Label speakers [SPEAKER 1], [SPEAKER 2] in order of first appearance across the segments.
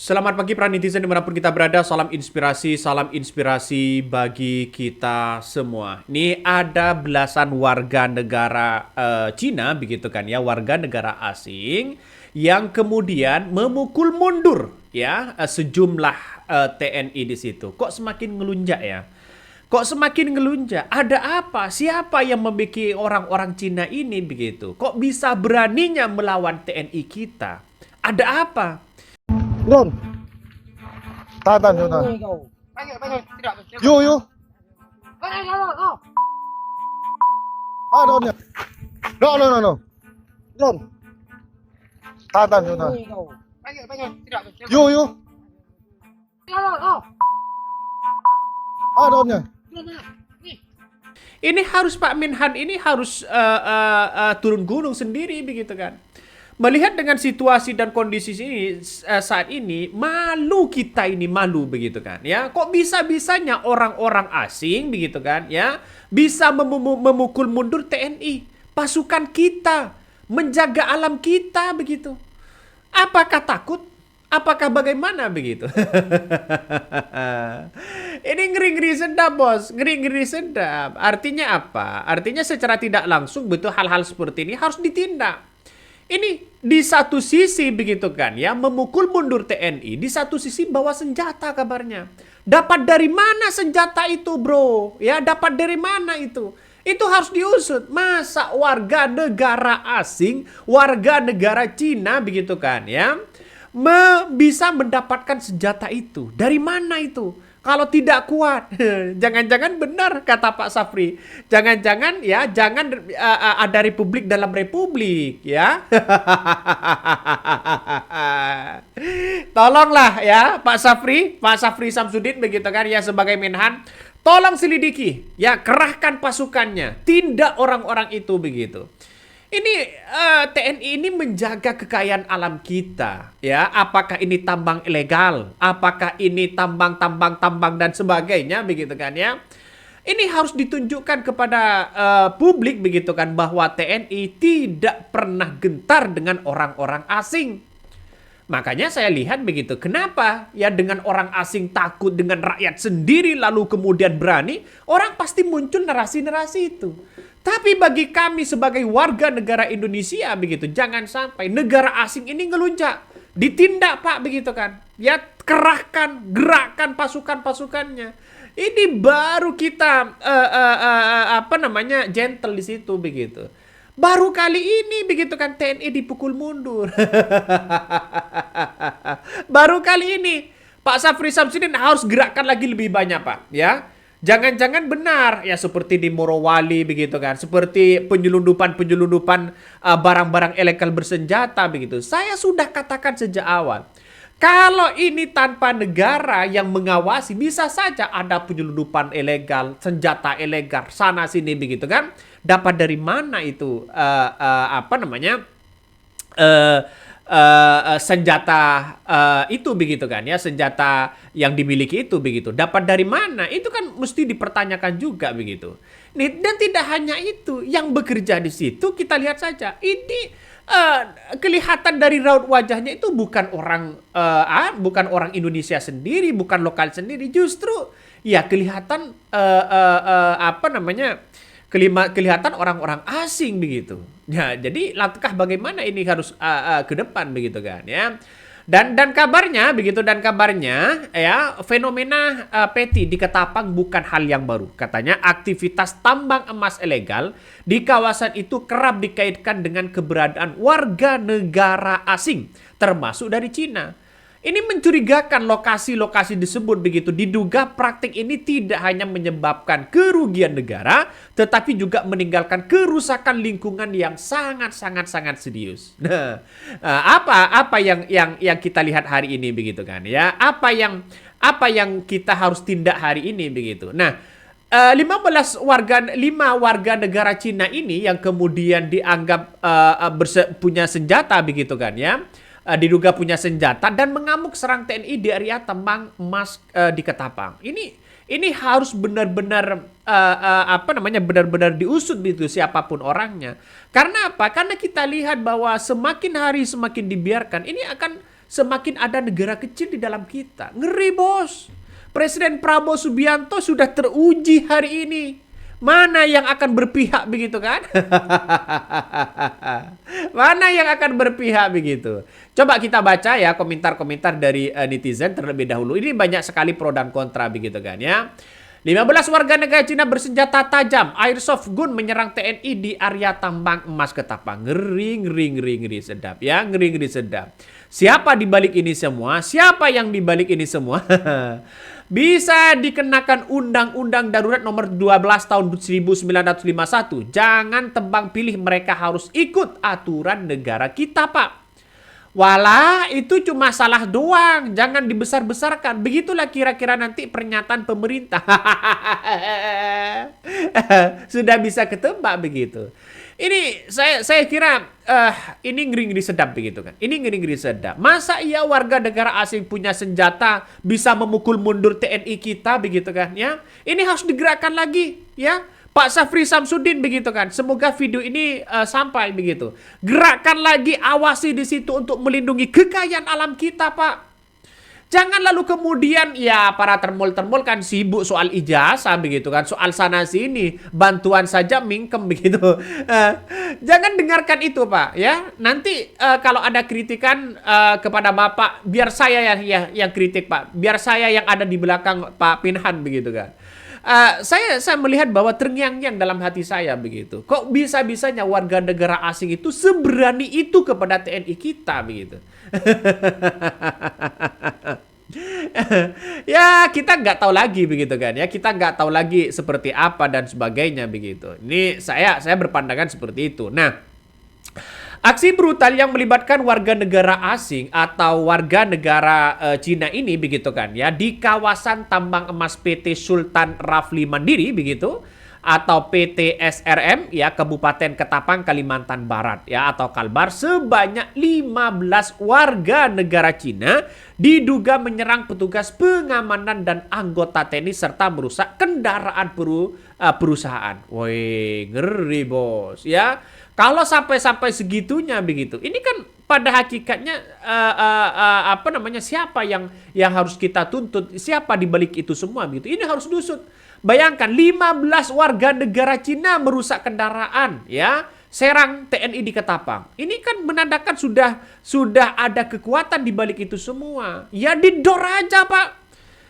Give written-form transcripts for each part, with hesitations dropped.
[SPEAKER 1] Selamat pagi para netizen dimanapun kita berada, salam inspirasi bagi kita semua. Ini ada belasan warga negara Cina begitu kan ya, warga negara asing yang kemudian memukul mundur ya sejumlah TNI di situ. Kok semakin ngelunjak ya? Kok semakin ngelunjak? Ada apa? Siapa yang membuat orang-orang Cina ini begitu? Kok bisa beraninya melawan TNI kita? Ada apa?
[SPEAKER 2] Ron, tahan, tahan. Yuk, yuk. Ronnya. No. Ron, tahan, tahan. Yuk, yuk. Ronnya.
[SPEAKER 1] Ini harus Pak Minhan ini harus turun gunung sendiri begitu kan. Melihat dengan situasi dan kondisi ini saat ini, malu kita ini malu begitu kan ya. Kok bisa-bisanya orang-orang asing begitu kan ya bisa memukul mundur TNI, pasukan kita, menjaga alam kita begitu. Apakah takut? Apakah bagaimana begitu? Ini ngeri-ngeri sedap bos, ngeri-ngeri sedap. Artinya apa? Artinya secara tidak langsung betul hal-hal seperti ini harus ditindak. Ini di satu sisi begitu kan ya, memukul mundur TNI, di satu sisi bawa senjata kabarnya. Dapat dari mana senjata itu bro? Ya dapat dari mana itu? Itu harus diusut. Masa warga negara asing, warga negara Cina begitu kan ya, bisa mendapatkan senjata itu. Dari mana itu? Kalau tidak kuat, jangan-jangan benar kata Pak Safri. Jangan-jangan ya, jangan ada republik dalam republik ya. Tolonglah ya Pak Safri Samsudin begitu kan ya sebagai Menhan. Tolong selidiki ya, kerahkan pasukannya, tindak orang-orang itu begitu. Ini TNI ini menjaga kekayaan alam kita, ya. Apakah ini tambang ilegal? Apakah ini tambang dan sebagainya, begitu kan ya? Ini harus ditunjukkan kepada publik, begitu kan, bahwa TNI tidak pernah gentar dengan orang-orang asing. Makanya saya lihat begitu. Kenapa? Ya dengan orang asing takut dengan rakyat sendiri lalu kemudian berani, orang pasti muncul narasi-narasi itu. Tapi bagi kami sebagai warga negara Indonesia begitu, jangan sampai negara asing ini ngelunjak. Ditindak Pak begitu kan. Ya kerahkan, gerakkan pasukan-pasukannya. Ini baru kita gentle di situ begitu. Baru kali ini begitu kan TNI dipukul mundur. Baru kali ini Pak Safri Samsudin harus gerakkan lagi lebih banyak Pak ya. Jangan-jangan benar ya seperti di Morowali begitu kan. Seperti penyelundupan barang-barang ilegal bersenjata begitu. Saya sudah katakan sejak awal. Kalau ini tanpa negara yang mengawasi, bisa saja ada penyelundupan ilegal, senjata ilegal sana sini begitu kan? Dapat dari mana itu senjata itu begitu kan ya? Senjata yang dimiliki itu begitu. Dapat dari mana? Itu kan mesti dipertanyakan juga begitu. Dan tidak hanya itu, yang bekerja di situ kita lihat saja. Ini kelihatan dari raut wajahnya itu bukan orang Indonesia sendiri, bukan lokal sendiri, justru ya kelihatan kelihatan orang-orang asing begitu. Ya, jadi langkah bagaimana ini harus ke depan begitu kan ya. Dan kabarnya ya fenomena peti di Ketapang bukan hal yang baru. Katanya aktivitas tambang emas ilegal di kawasan itu kerap dikaitkan dengan keberadaan warga negara asing termasuk dari Cina. Ini mencurigakan lokasi-lokasi disebut begitu. Diduga praktik ini tidak hanya menyebabkan kerugian negara, tetapi juga meninggalkan kerusakan lingkungan yang sangat serius. Nah, apa yang kita lihat hari ini begitu kan ya? Apa yang kita harus tindak hari ini begitu. Nah, 5 warga negara Cina ini yang kemudian dianggap punya senjata begitu kan ya. Diduga punya senjata dan mengamuk serang TNI di area tambang emas di Ketapang. Ini harus benar-benar benar-benar diusut gitu siapapun orangnya. Karena apa? Karena kita lihat bahwa semakin hari semakin dibiarkan, ini akan semakin ada negara kecil di dalam kita. Ngeri, bos. Presiden Prabowo Subianto sudah teruji hari ini. Mana yang akan berpihak begitu kan? Mana yang akan berpihak begitu? Coba kita baca ya komentar-komentar dari netizen terlebih dahulu. Ini banyak sekali pro dan kontra begitu kan ya. 15 warga negara Cina bersenjata tajam airsoft gun menyerang TNI di area tambang emas Ketapang. Ngeri sedap ya, ngeri sedap. Siapa di balik ini semua? Siapa yang di balik ini semua? Bisa dikenakan Undang-Undang Darurat nomor 12 tahun 1951. Jangan tebang pilih, mereka harus ikut aturan negara kita, Pak. Walah, itu cuma salah doang. Jangan dibesar-besarkan. Begitulah kira-kira nanti pernyataan pemerintah. Sudah bisa ketebak begitu. Ini saya kira ini ngeri-ngeri sedap begitu kan. Ini ngeri-ngeri sedap. Masa iya warga negara asing punya senjata bisa memukul mundur TNI kita begitu kan ya? Ini harus digerakkan lagi ya. Pak Safri Samsudin begitu kan. Semoga video ini sampai begitu. Gerakkan lagi, awasi di situ untuk melindungi kekayaan alam kita, Pak. Jangan lalu kemudian ya para termul-termul kan sibuk soal ijazah begitu kan. Soal sana sini, bantuan saja mingkem begitu. Jangan dengarkan itu, Pak ya. Nanti kalau ada kritikan kepada Bapak, biar saya yang kritik, Pak. Biar saya yang ada di belakang Pak Pinhan begitu kan. Saya melihat bahwa terngiang-ngiang dalam hati saya begitu. Kok bisa-bisanya warga negara asing itu seberani itu kepada TNI kita begitu. Ya kita nggak tahu lagi begitu kan ya. Kita nggak tahu lagi seperti apa dan sebagainya begitu. Ini saya berpandangan seperti itu. Nah, aksi brutal yang melibatkan warga negara asing atau warga negara Cina ini begitu kan ya di kawasan tambang emas PT Sultan Rafli Mandiri begitu atau PT SRM ya Kabupaten Ketapang Kalimantan Barat ya atau Kalbar, sebanyak 15 warga negara Cina diduga menyerang petugas pengamanan dan anggota TNI serta merusak kendaraan perusahaan. Woi, ngeri bos ya. Kalau sampai segitunya begitu, ini kan pada hakikatnya apa namanya, siapa yang harus kita tuntut, siapa di balik itu semua begitu. Ini harus diusut. Bayangkan 15 warga negara Cina merusak kendaraan ya, serang TNI di Ketapang. Ini kan menandakan sudah ada kekuatan di balik itu semua. Ya didor aja, Pak.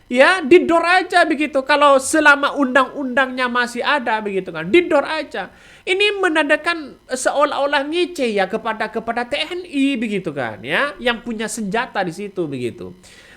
[SPEAKER 1] Ya, didor aja begitu. Kalau selama undang-undangnya masih ada begitu kan, didor aja. Ini menandakan seolah-olah ngece ya kepada TNI begitu kan ya, yang punya senjata di situ begitu.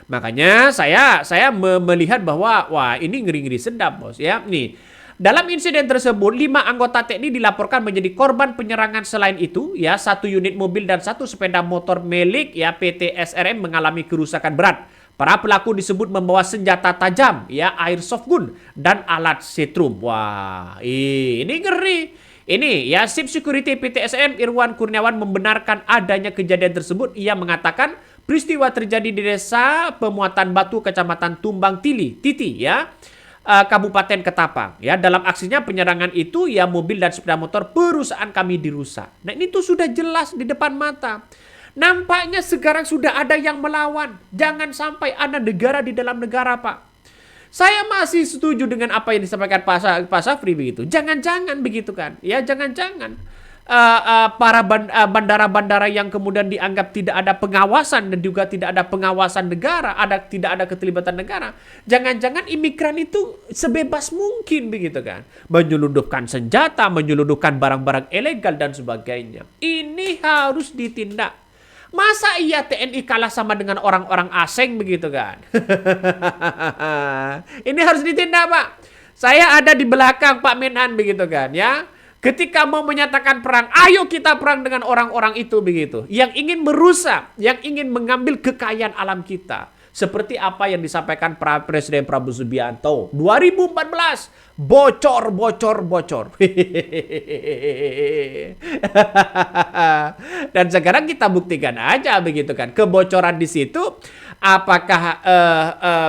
[SPEAKER 1] Makanya saya melihat bahwa wah ini ngeri-ngeri sedap bos ya. Nih, dalam insiden tersebut 5 anggota TNI dilaporkan menjadi korban penyerangan. Selain itu ya 1 unit mobil dan 1 sepeda motor milik ya PT SRM mengalami kerusakan berat. Para pelaku disebut membawa senjata tajam ya, airsoft gun dan alat setrum. Wah, ini ngeri. Ini ya Chief Security PTSM Irwan Kurniawan membenarkan adanya kejadian tersebut. Ia mengatakan peristiwa terjadi di Desa Pemuatan Batu, Kecamatan Tumbang Titi ya, Kabupaten Ketapang. Ya, dalam aksinya penyerangan itu ya mobil dan sepeda motor perusahaan kami dirusak. Nah, ini tuh sudah jelas di depan mata. Nampaknya sekarang sudah ada yang melawan. Jangan sampai ada negara di dalam negara, Pak. Saya masih setuju dengan apa yang disampaikan Pak Safri begitu. Jangan-jangan begitu kan. Ya jangan-jangan para bandara-bandara yang kemudian dianggap tidak ada pengawasan dan juga tidak ada pengawasan negara, tidak ada keterlibatan negara. Jangan-jangan imigran itu sebebas mungkin begitu kan. Menyelundupkan senjata, menyelundupkan barang-barang ilegal dan sebagainya. Ini harus ditindak. Masa iya TNI kalah sama dengan orang-orang asing begitu kan? Ini harus ditindak, Pak. Saya ada di belakang Pak Menhan begitu kan ya. Ketika mau menyatakan perang, ayo kita perang dengan orang-orang itu begitu. Yang ingin merusak, yang ingin mengambil kekayaan alam kita. Seperti apa yang disampaikan Presiden Prabowo Subianto 2014, bocor. Dan sekarang kita buktikan aja begitu kan, kebocoran di situ apakah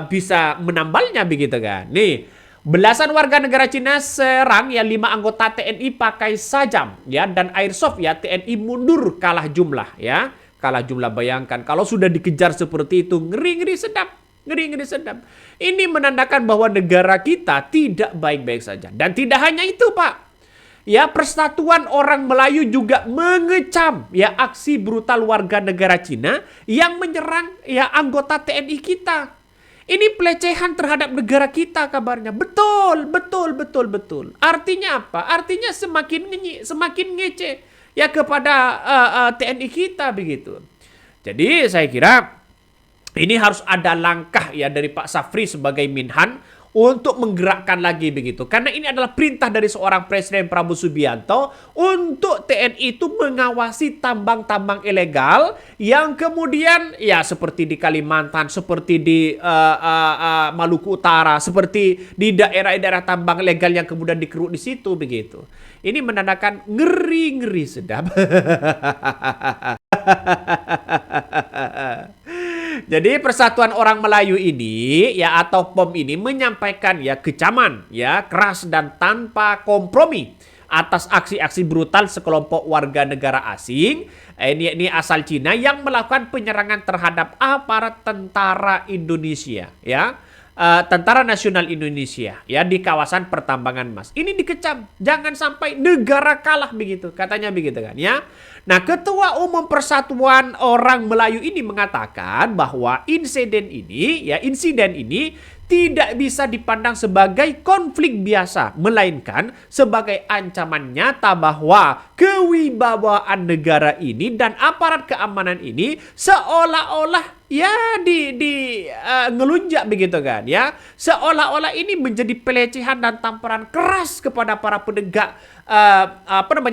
[SPEAKER 1] bisa menambalnya begitu kan. Nih, belasan warga negara Cina serang ya 5 anggota TNI pakai sajam ya dan airsoft ya, TNI mundur kalah jumlah ya. Kalah jumlah, bayangkan kalau sudah dikejar seperti itu, ngeri-ngeri sedap. Ngeri-ngeri sedap. Ini menandakan bahwa negara kita tidak baik-baik saja. Dan tidak hanya itu, Pak. Ya, Persatuan Orang Melayu juga mengecam ya aksi brutal warga negara Cina yang menyerang ya anggota TNI kita. Ini pelecehan terhadap negara kita kabarnya. Betul, betul, betul, betul. Artinya apa? Artinya semakin ngece ya kepada TNI kita begitu. Jadi saya kira ini harus ada langkah ya dari Pak Safri sebagai Minhan untuk menggerakkan lagi begitu. Karena ini adalah perintah dari seorang Presiden Prabowo Subianto untuk TNI itu mengawasi tambang-tambang ilegal yang kemudian ya seperti di Kalimantan, seperti di Maluku Utara, seperti di daerah-daerah tambang ilegal yang kemudian dikeruk di situ begitu. Ini menandakan ngeri-ngeri sedap. Jadi Persatuan Orang Melayu ini ya atau POM ini menyampaikan ya kecaman ya keras dan tanpa kompromi atas aksi-aksi brutal sekelompok warga negara asing ini asal Cina yang melakukan penyerangan terhadap aparat tentara Indonesia ya. Tentara Nasional Indonesia ya di kawasan pertambangan emas. Ini dikecam, jangan sampai negara kalah begitu, katanya begitu kan ya. Nah, Ketua Umum Persatuan Orang Melayu ini mengatakan bahwa insiden ini tidak bisa dipandang sebagai konflik biasa, melainkan sebagai ancaman nyata bahwa kewibawaan negara ini dan aparat keamanan ini seolah-olah ya ngelunjak begitu kan ya, seolah-olah ini menjadi pelecehan dan tamparan keras kepada para penegak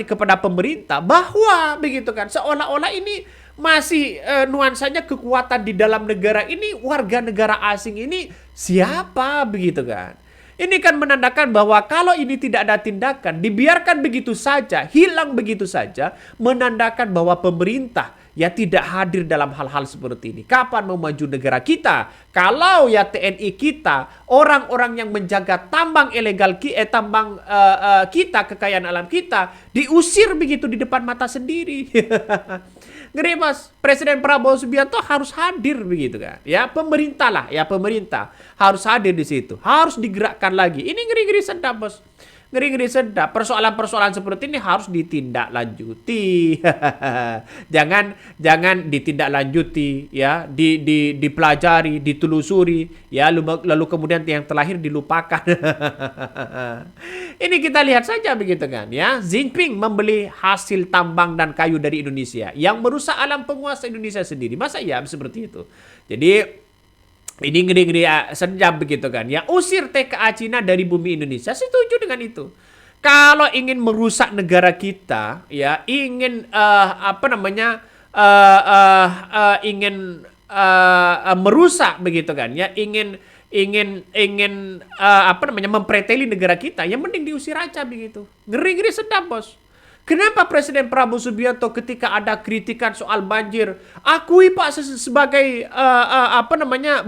[SPEAKER 1] kepada pemerintah, bahwa begitu kan seolah-olah ini masih nuansanya kekuatan di dalam negara ini, warga negara asing ini siapa begitu kan. Ini kan menandakan bahwa kalau ini tidak ada tindakan, dibiarkan begitu saja, hilang begitu saja, menandakan bahwa pemerintah ya tidak hadir dalam hal-hal seperti ini. Kapan mau maju negara kita? Kalau ya TNI kita, orang-orang yang menjaga tambang ilegal kita, kekayaan alam kita, diusir begitu di depan mata sendiri. Ngeri Mas, Presiden Prabowo Subianto harus hadir begitu kan. Ya pemerintah lah, ya pemerintah harus hadir di situ. Harus digerakkan lagi. Ini ngeri-ngeri sedap Bos. Ngeri-ngeri sedap. Persoalan-persoalan seperti ini harus ditindaklanjuti. jangan ditindaklanjuti ya, dipelajari, ditelusuri ya, lalu kemudian yang terakhir dilupakan. Ini kita lihat saja begitu kan ya. Xi Jinping membeli hasil tambang dan kayu dari Indonesia yang merusak alam penguasa Indonesia sendiri. Masa ya seperti itu? Jadi ini ngeri-ngeri sedap begitu kan ya. Usir TKA Cina dari bumi Indonesia. Setuju dengan itu. Kalau ingin merusak negara kita ya, ingin merusak begitu kan ya, ingin mempreteli negara kita, yang mending diusir aja begitu. Ngeri-ngeri sedap Bos. Kenapa Presiden Prabowo Subianto ketika ada kritikan soal banjir, akui Pak sebagai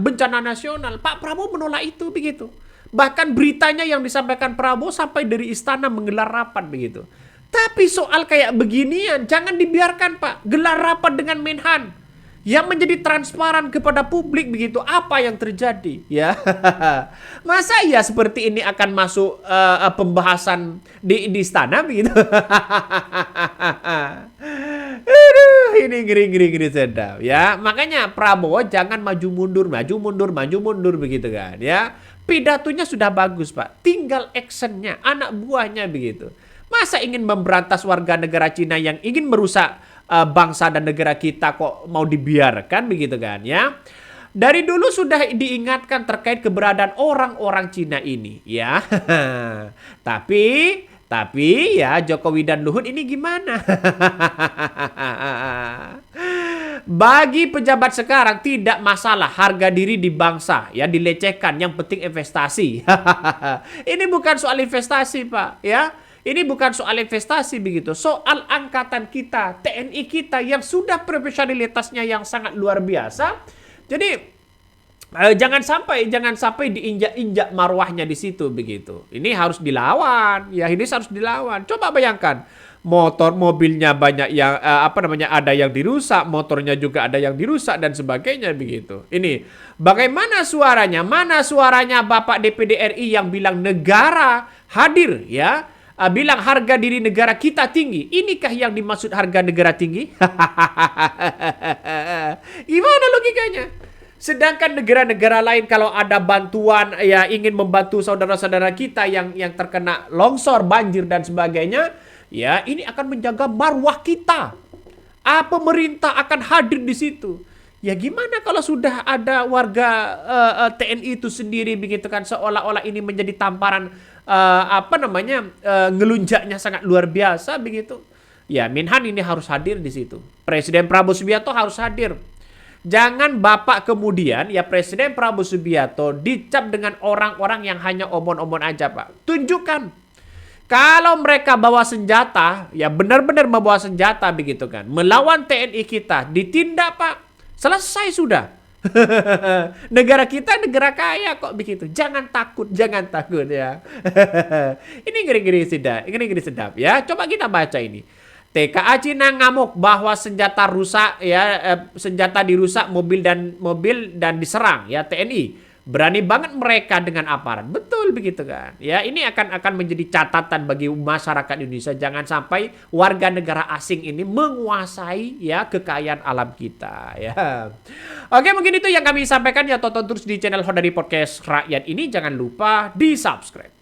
[SPEAKER 1] bencana nasional, Pak Prabowo menolak itu begitu. Bahkan beritanya yang disampaikan Prabowo sampai dari istana menggelar rapat begitu. Tapi soal kayak beginian jangan dibiarkan Pak, gelar rapat dengan Menhan yang menjadi transparan kepada publik begitu apa yang terjadi ya. Masa ya seperti ini akan masuk pembahasan di istana begitu. Aduh, ini ngeri sedap ya. Makanya Prabowo jangan maju mundur begitu kan ya. Pidatonya sudah bagus Pak, tinggal actionnya, anak buahnya begitu. Masa ingin memberantas warga negara Cina yang ingin merusak bangsa dan negara kita kok mau dibiarkan begitu kan ya. Dari dulu sudah diingatkan terkait keberadaan orang-orang Cina ini ya. Tapi ya Jokowi dan Luhut ini gimana? Bagi pejabat sekarang tidak masalah harga diri di bangsa ya dilecehkan, yang penting investasi. Ini bukan soal investasi Pak ya. Ini bukan soal investasi begitu, soal angkatan kita, TNI kita yang sudah profesionalitasnya yang sangat luar biasa. Jadi jangan sampai diinjak-injak marwahnya di situ begitu. Ini harus dilawan, ya ini harus dilawan. Coba bayangkan, mobilnya banyak yang ada yang dirusak, motornya juga ada yang dirusak dan sebagainya begitu. Ini bagaimana suaranya? Mana suaranya Bapak DPD RI yang bilang negara hadir ya? Bilang harga diri negara kita tinggi. Inikah yang dimaksud harga negara tinggi? Gimana logikanya? Sedangkan negara-negara lain kalau ada bantuan ya ingin membantu saudara-saudara kita yang terkena longsor, banjir dan sebagainya, ya ini akan menjaga marwah kita. Pemerintah akan hadir di situ. Ya gimana kalau sudah ada warga TNI itu sendiri begitu kan, seolah-olah ini menjadi tamparan ngelunjaknya sangat luar biasa begitu. Ya Minhan ini harus hadir di situ. Presiden Prabowo Subianto harus hadir. Jangan Bapak kemudian ya Presiden Prabowo Subianto dicap dengan orang-orang yang hanya omon-omon aja Pak. Tunjukkan. Kalau mereka bawa senjata, ya benar-benar membawa senjata begitu kan. Melawan TNI kita, ditindak Pak. Selesai sudah. Negara kita negara kaya kok begitu. Jangan takut ya. Ini ngeri-ngeri sedap ya. Coba kita baca ini. TKA Cina ngamuk bahwa senjata rusak ya, senjata dirusak mobil dan diserang ya TNI. Berani banget mereka dengan aparat. Betul begitu kan. Ya, ini akan menjadi catatan bagi masyarakat Indonesia, jangan sampai warga negara asing ini menguasai ya kekayaan alam kita ya. Oke, mungkin itu yang kami sampaikan ya. Tonton terus di channel Honda Podcast Rakyat ini, jangan lupa di-subscribe.